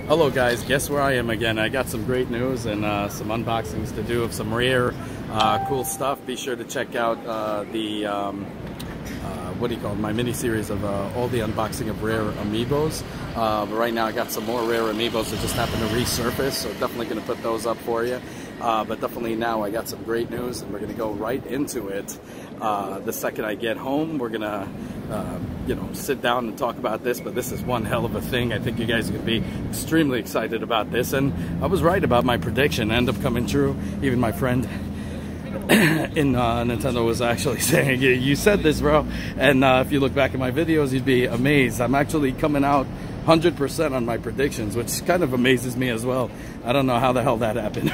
Hello guys, guess where I am again? I got some great news and some unboxings to do of some rare, cool stuff. Be sure to check out my mini series of all the unboxing of rare Amiibos. But right now I got some more rare Amiibos that just happened to resurface, so definitely going to put those up for you. But definitely now I got some great news, and we're going to go right into it. The second I get home, we're going to sit down and talk about this, but this is one hell of a thing. I think you guys are going to be extremely excited about this, and I was right about my prediction. It ended up coming true. Even my friend in Nintendo was actually saying, you said this, bro. And if you look back at my videos, you'd be amazed. I'm actually coming out 100% on my predictions, which kind of amazes me as well. I don't know how the hell that happened.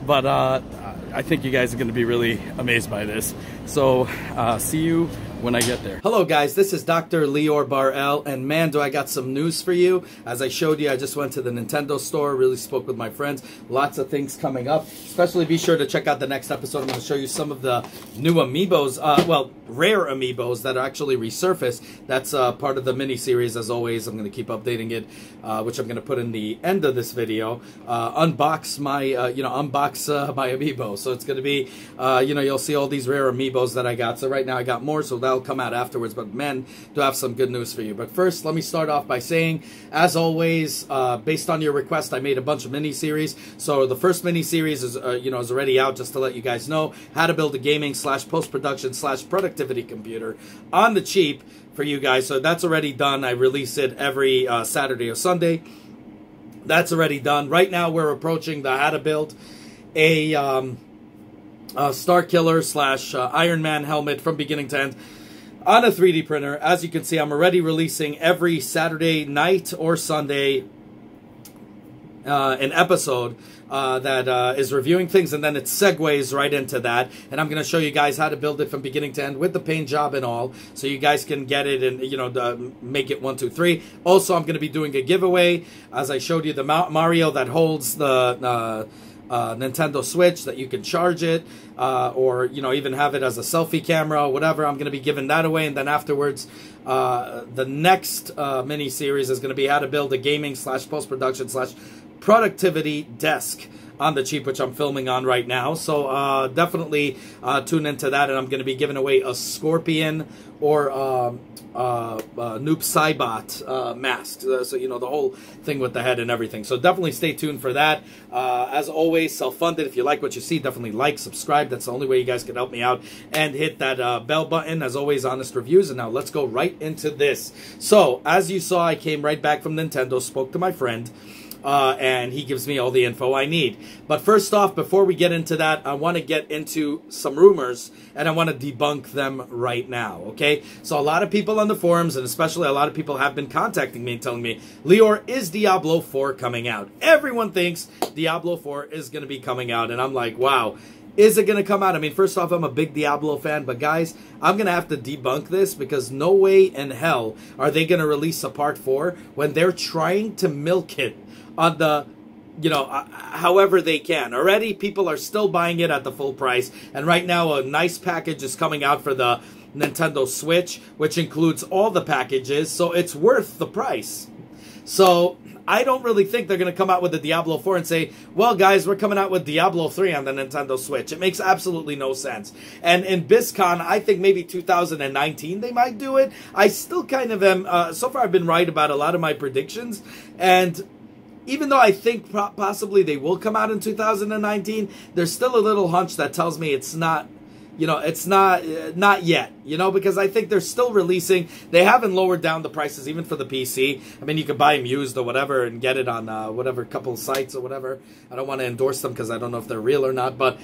But I think you guys are going to be really amazed by this. So see you when I get there. Hello guys, this is Dr. Lior Bar-El, and man, do I got some news for you. As I showed you, I just went to the Nintendo store, really spoke with my friends. Lots of things coming up. Especially be sure to check out the next episode. I'm going to show you some of the new Amiibos, well, rare Amiibos that are actually resurfaced. That's part of the mini-series. As always, I'm going to keep updating it, which I'm going to put in the end of this video. Unbox my, unbox my Amiibo. So it's going to be, you'll see all these rare Amiibos that I got. So right now I got more, so that'll come out afterwards, but man, do I have some good news for you. But first, let me start off by saying, as always, based on your request, I made a bunch of mini-series. So the first mini-series is, is already out, just to let you guys know, how to build a gaming / post-production / productivity computer on the cheap for you guys. So that's already done. I release it every Saturday or Sunday. That's already done. Right now, we're approaching the how to build a Star Killer / Iron Man helmet from beginning to end on a 3D printer. As you can see, I'm already releasing every Saturday night or Sunday an episode that is reviewing things, and then it segues right into that. And I'm going to show you guys how to build it from beginning to end with the paint job and all, so you guys can get it and, make it 1, 2, 3. Also, I'm going to be doing a giveaway, as I showed you, the Mario that holds the Nintendo Switch, that you can charge it, or even have it as a selfie camera or whatever. I'm going to be giving that away, and then afterwards the next mini series is going to be how to build a gaming / post-production / productivity desk on the cheap, which I'm filming on right now. So definitely tune into that, and I'm going to be giving away a Scorpion or Noob Saibot mask. So, the whole thing with the head and everything. So definitely stay tuned for that. As always, self-funded. If you like what you see, definitely like, subscribe. That's the only way you guys can help me out. And hit that bell button. As always, honest reviews. And now let's go right into this. So, as you saw, I came right back from Nintendo, spoke to my friend, and he gives me all the info I need. But first off, before we get into that, I want to get into some rumors, and I want to debunk them right now, okay? So a lot of people on the forums, and especially a lot of people have been contacting me and telling me, Lior, is Diablo 4 coming out? Everyone thinks Diablo 4 is going to be coming out, and I'm like, wow. Is it going to come out? I mean, first off, I'm a big Diablo fan, but guys, I'm going to have to debunk this, because no way in hell are they going to release a part 4 when they're trying to milk it on the, however they can. Already, people are still buying it at the full price, and right now a nice package is coming out for the Nintendo Switch, which includes all the packages, so it's worth the price. So I don't really think they're going to come out with the Diablo 4 and say, well, guys, we're coming out with Diablo 3 on the Nintendo Switch. It makes absolutely no sense. And in BlizzCon, I think maybe 2019 they might do it. I still kind of am, so far I've been right about a lot of my predictions, and even though I think possibly they will come out in 2019, there's still a little hunch that tells me it's not, it's not yet, because I think they're still releasing. They haven't lowered down the prices even for the PC. I mean, you could buy them used or whatever and get it on whatever couple sites or whatever. I don't want to endorse them because I don't know if they're real or not, but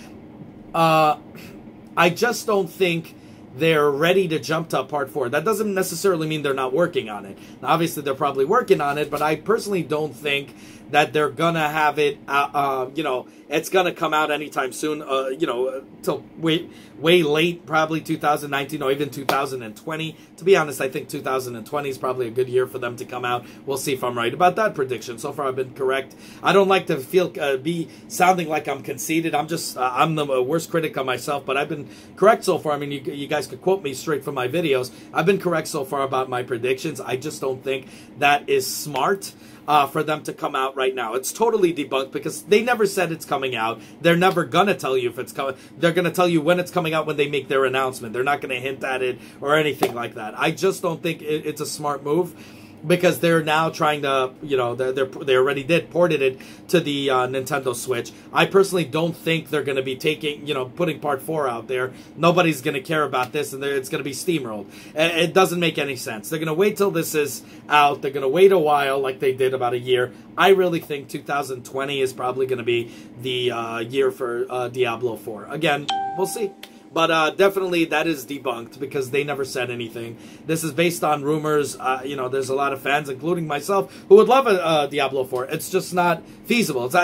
I just don't think they're ready to jump to part 4. That doesn't necessarily mean they're not working on it. Now, obviously, they're probably working on it, but I personally don't think that they're gonna have it, it's gonna come out anytime soon, till way late, probably 2019 or even 2020. To be honest, I think 2020 is probably a good year for them to come out. We'll see if I'm right about that prediction. So far, I've been correct. I don't like to be sounding like I'm conceited. I'm the worst critic of myself, but I've been correct so far. I mean, you guys guys could quote me straight from my videos. I've been correct so far about my predictions. I just don't think that is smart for them to come out right now. It's totally debunked because they never said it's coming out. They're never going to tell you if it's coming. They're going to tell you when it's coming out when they make their announcement. They're not going to hint at it or anything like that. I just don't think it's a smart move, because they're now trying to, you know, they already ported it to the Nintendo Switch. I personally don't think they're going to be taking, you know, putting Part 4 out there. Nobody's going to care about this, and it's going to be steamrolled. It doesn't make any sense. They're going to wait till this is out. They're going to wait a while, like they did about a year. I really think 2020 is probably going to be the year for Diablo 4. Again, we'll see. But definitely that is debunked because they never said anything. This is based on rumors. You know, there's a lot of fans, including myself, who would love a Diablo 4. It's just not feasible. It's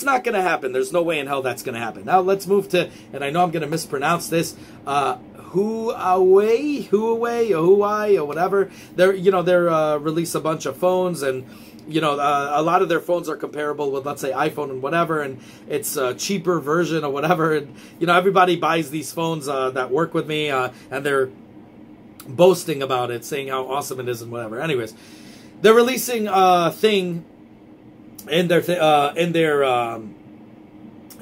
not going to happen. There's no way in hell that's going to happen. Now let's move to, and I know I'm going to mispronounce this, Huawei or whatever. They're release a bunch of phones, and you know, a lot of their phones are comparable with, let's say, iPhone and whatever, and it's a cheaper version or whatever. And, you know, everybody buys these phones that work with me, and they're boasting about it, saying how awesome it is and whatever. Anyways, they're releasing a thing in their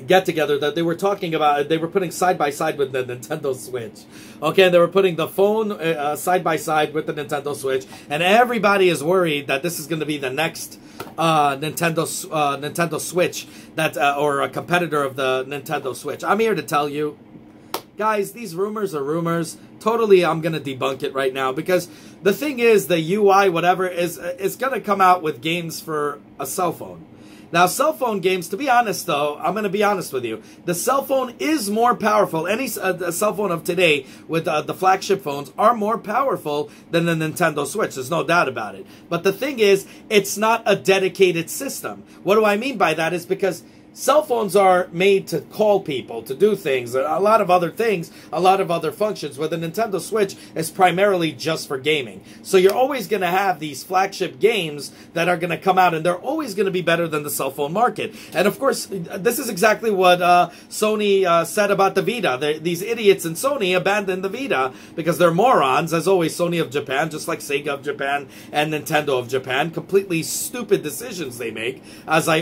get-together that they were talking about. They were putting side by side with the Nintendo Switch. Okay, they were putting the phone side by side with the Nintendo Switch, and everybody is worried that this is going to be the next Nintendo Switch that or a competitor of the Nintendo Switch. I'm here to tell you, guys, these rumors are rumors. Totally, I'm going to debunk it right now, because the thing is, the UI, whatever, is going to come out with games for a cell phone. Now, cell phone games, to be honest, though, I'm going to be honest with you. The cell phone is more powerful. Any cell phone of today with the flagship phones are more powerful than the Nintendo Switch. There's no doubt about it. But the thing is, it's not a dedicated system. What do I mean by that is because cell phones are made to call people, to do things, a lot of other things, a lot of other functions, where the Nintendo Switch is primarily just for gaming. So you're always going to have these flagship games that are going to come out, and they're always going to be better than the cell phone market. And of course, this is exactly what Sony said about the Vita. These idiots in Sony abandoned the Vita because they're morons, as always. Sony of Japan, just like Sega of Japan and Nintendo of Japan, completely stupid decisions they make, as I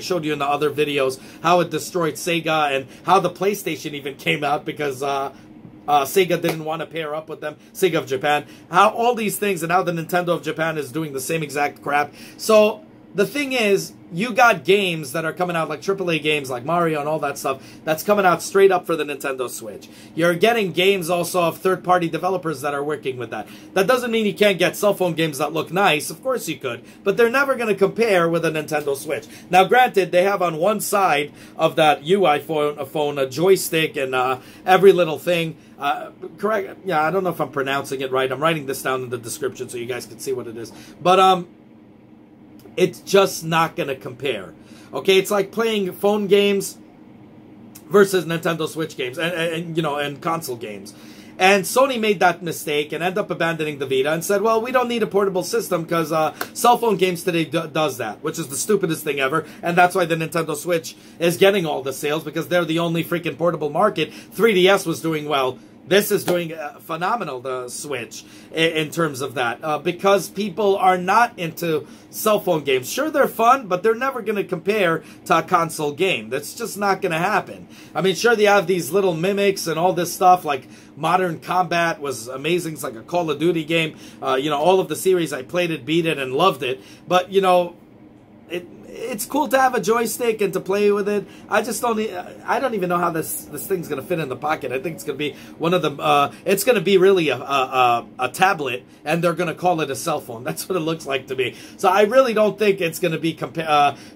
showed you in the other videos, how it destroyed Sega and how the PlayStation even came out because Sega didn't want to pair up with them, Sega of Japan, how all these things, and how the Nintendo of Japan is doing the same exact crap. So the thing is, you got games that are coming out, like AAA games like Mario and all that stuff, that's coming out straight up for the Nintendo Switch. You're getting games also of third-party developers that are working with that. That doesn't mean you can't get cell phone games that look nice. Of course you could. But they're never going to compare with a Nintendo Switch. Now, granted, they have on one side of that UI phone a joystick and every little thing. Correct? Yeah, I don't know if I'm pronouncing it right. I'm writing this down in the description so you guys can see what it is. But, it's just not going to compare. Okay, it's like playing phone games versus Nintendo Switch games and you know, and console games. And Sony made that mistake and ended up abandoning the Vita and said, well, we don't need a portable system because cell phone games today does that, which is the stupidest thing ever. And that's why the Nintendo Switch is getting all the sales, because they're the only freaking portable market. 3DS was doing well. This is doing phenomenal, the Switch, in terms of that. Because people are not into cell phone games. Sure, they're fun, but they're never going to compare to a console game. That's just not going to happen. I mean, sure, they have these little mimics and all this stuff, like Modern Combat was amazing. It's like a Call of Duty game. You know, all of the series, I played it, beat it, and loved it. But, you know, it's cool to have a joystick and to play with it. I don't even know how this thing's gonna fit in the pocket. I think it's gonna be one of the it's gonna be really a tablet, and they're gonna call it a cell phone. That's what it looks like to me. So I really don't think it's gonna be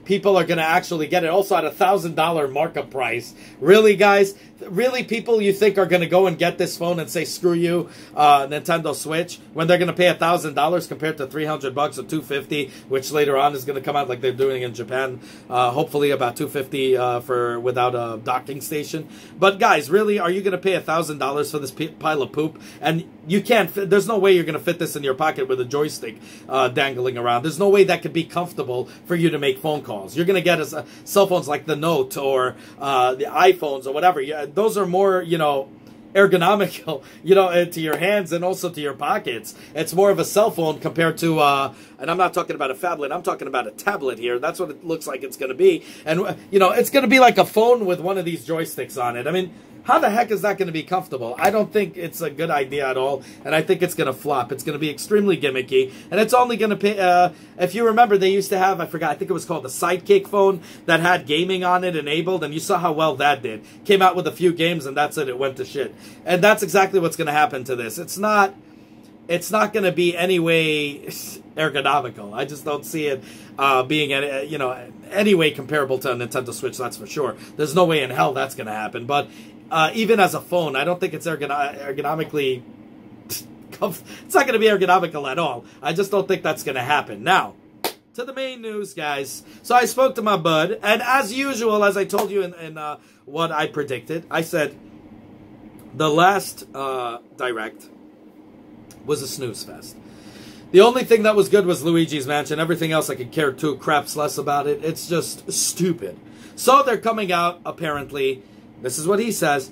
people are gonna actually get it. Also at $1,000 markup price. Really, guys? Really, people you think are going to go and get this phone and say, screw you, Nintendo Switch, when they're going to pay $1,000 compared to $300 or $250, which later on is going to come out like they're doing in Japan, hopefully about $250 for without a docking station. But guys, really, are you going to pay $1,000 for this pile of poop? And you can't fit, there's no way you're going to fit this in your pocket with a joystick dangling around. There's no way that could be comfortable for you to make phone calls. You're going to get cell phones like the Note or the iPhones or whatever. Those are more, you know, ergonomical, you know, to your hands and also to your pockets. It's more of a cell phone compared to, and I'm not talking about a phablet, I'm talking about a tablet here. That's what it looks like it's going to be. And, you know, it's going to be like a phone with one of these joysticks on it. I mean, how the heck is that going to be comfortable? I don't think it's a good idea at all, and I think it's going to flop. It's going to be extremely gimmicky, and it's only going to pay, if you remember, they used to have, I forgot, I think it was called the Sidekick phone that had gaming on it enabled, and you saw how well that did. Came out with a few games, and that's it. It went to shit. And that's exactly what's going to happen to this. It's not going to be any way ergonomical. I just don't see it being, you know, any way comparable to a Nintendo Switch, that's for sure. There's no way in hell that's going to happen, but even as a phone, I don't think it's ergonomically... It's not going to be ergonomical at all. I just don't think that's going to happen. Now, to the main news, guys. So I spoke to my bud, and as usual, as I told you in what I predicted, I said the last Direct was a snooze fest. The only thing that was good was Luigi's Mansion. Everything else I could care two craps less about it. It's just stupid. So they're coming out, apparently... This is what he says.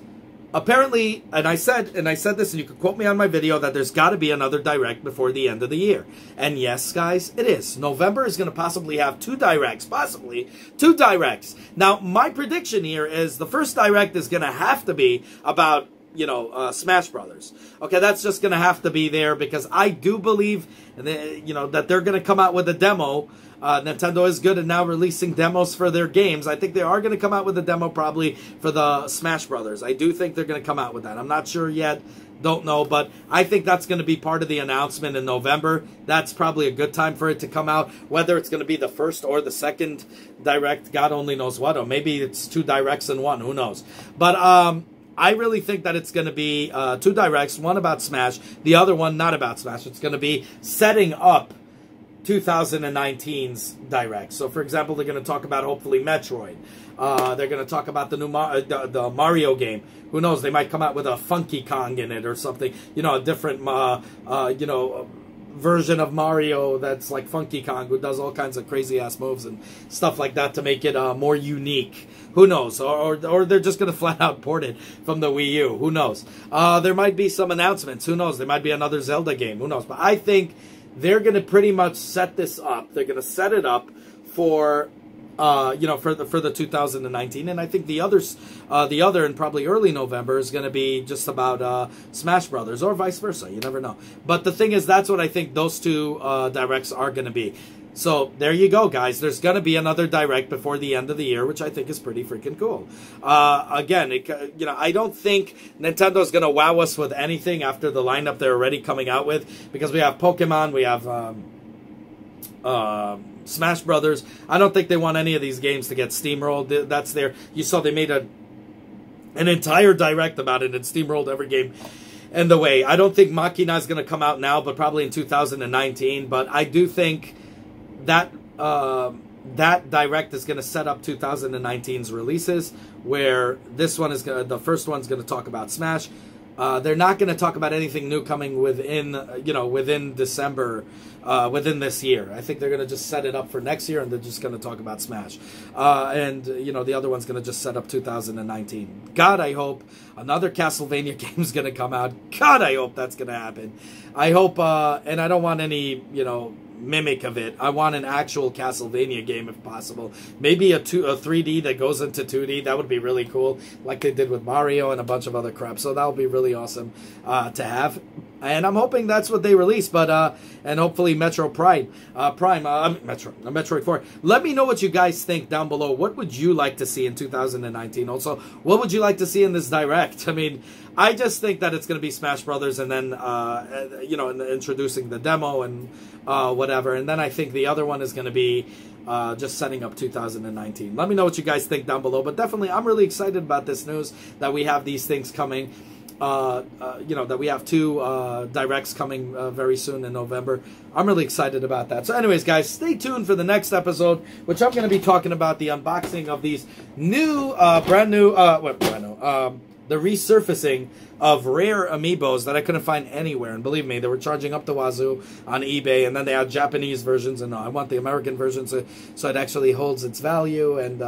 Apparently, and I said this, and you can quote me on my video, that there's got to be another Direct before the end of the year. And yes, guys, it is. November is going to possibly have 2 Directs. Possibly 2 Directs. Now, my prediction here is the first Direct is going to have to be about, you know, Smash Brothers. Okay, that's just going to have to be there because I do believe, you know, that they're going to come out with a demo. Nintendo is good at now releasing demos for their games. I think they are going to come out with a demo probably for the Smash Brothers. I do think they're going to come out with that. I'm not sure yet. Don't know. But I think that's going to be part of the announcement in November. That's probably a good time for it to come out. Whether it's going to be the first or the second Direct, God only knows what. Or maybe it's 2 Directs in one. Who knows? But I really think that it's going to be 2 Directs. One about Smash. The other one not about Smash. It's going to be setting up 2019's Direct. So, for example, they're going to talk about, hopefully, Metroid. They're going to talk about the new the Mario game. Who knows? They might come out with a Funky Kong in it or something. You know, a different, you know, version of Mario that's like Funky Kong, who does all kinds of crazy-ass moves and stuff like that to make it more unique. Who knows? Or they're just going to flat-out port it from the Wii U. Who knows? There might be some announcements. Who knows? There might be another Zelda game. Who knows? But I think they're going to pretty much set this up. They're going to set it up for, you know, for the 2019. And I think the other and probably early November is going to be just about Smash Brothers or vice versa. You never know. But the thing is, that's what I think those 2 Directs are going to be. So there you go, guys. There's going to be another Direct before the end of the year, which I think is pretty freaking cool. Again, you know, I don't think Nintendo's going to wow us with anything after the lineup they're already coming out with, because we have Pokemon, we have Smash Brothers. I don't think they want any of these games to get steamrolled. That's there. You saw they made an entire Direct about it and steamrolled every game in the way. I don't think Machina is going to come out now, but probably in 2019. But I do think that that Direct is going to set up 2019's releases, where this one is the first one's going to talk about Smash. They're not going to talk about anything new coming within, you know, within December, within this year. I think they're going to just set it up for next year, and they're just going to talk about Smash. And, you know, the other one's going to just set up 2019. God, I hope another Castlevania game is going to come out. God, I hope that's going to happen. I hope, and I don't want any, you know, mimic of it. I want an actual Castlevania game if possible. Maybe a 3D that goes into 2D. That would be really cool, like they did with Mario and a bunch of other crap. So that would be really awesome to have. And I'm hoping that's what they release. But and hopefully Metroid Metroid 4. Let me know what you guys think down below. What would you like to see in 2019? Also, what would you like to see in this Direct? I mean, I just think that it's going to be Smash Brothers, and then you know, introducing the demo and whatever. And then I think the other one is going to be just setting up 2019. Let me know what you guys think down below. But definitely, I'm really excited about this news that we have these things coming. You know, that we have 2 Directs coming very soon in November. I'm really excited about that. So anyways, guys, stay tuned for the next episode, which I'm going to be talking about the unboxing of these new, the resurfacing of rare Amiibos that I couldn't find anywhere. And believe me, they were charging up the wazoo on eBay, and then they had Japanese versions, and no, I want the American version so it actually holds its value, and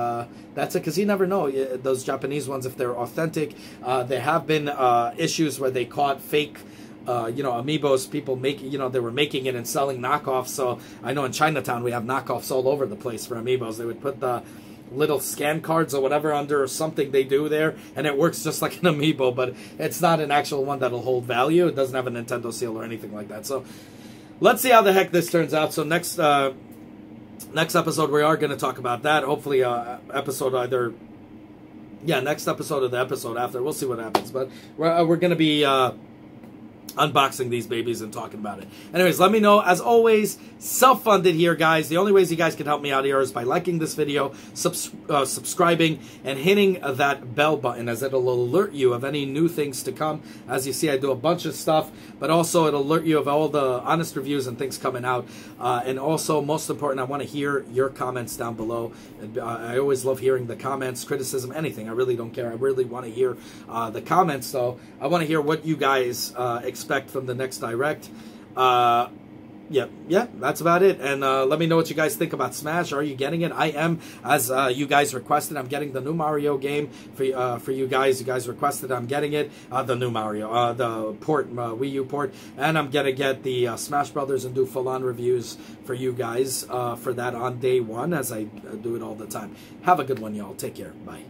that's it, because you never know, those Japanese ones, if they're authentic. There have been issues where they caught fake Amiibos, people they were making it and selling knockoffs. So I know in Chinatown we have knockoffs all over the place for Amiibos. They would put the little scan cards or whatever under something they do there, and it works just like an Amiibo, but it's not an actual one that'll hold value. It doesn't have a Nintendo seal or anything like that. So let's see how the heck this turns out. So next episode we are going to talk about that. Hopefully episode either, yeah, next episode or the episode after. We'll see what happens, but we're going to be unboxing these babies and talking about it. Anyways, let me know. As always, self-funded here, guys. The only ways you guys can help me out here is by liking this video, subscribing, and hitting that bell button, as it'll alert you of any new things to come. As you see, I do a bunch of stuff, but also it'll alert you of all the honest reviews and things coming out. And also, most important, I want to hear your comments down below. I always love hearing the comments, criticism, anything. I really don't care. I really want to hear the comments, though. I want to hear what you guys expect from the next Direct. Yeah, that's about it. And let me know what you guys think about Smash. Are you getting it? I am, as you guys requested. I'm getting the new Mario game for you guys. You guys requested. I'm getting it. The new Mario, the port, Wii U port, and I'm gonna get the Smash Brothers and do full-on reviews for you guys for that on day one, as I do it all the time. Have a good one, y'all. Take care. Bye.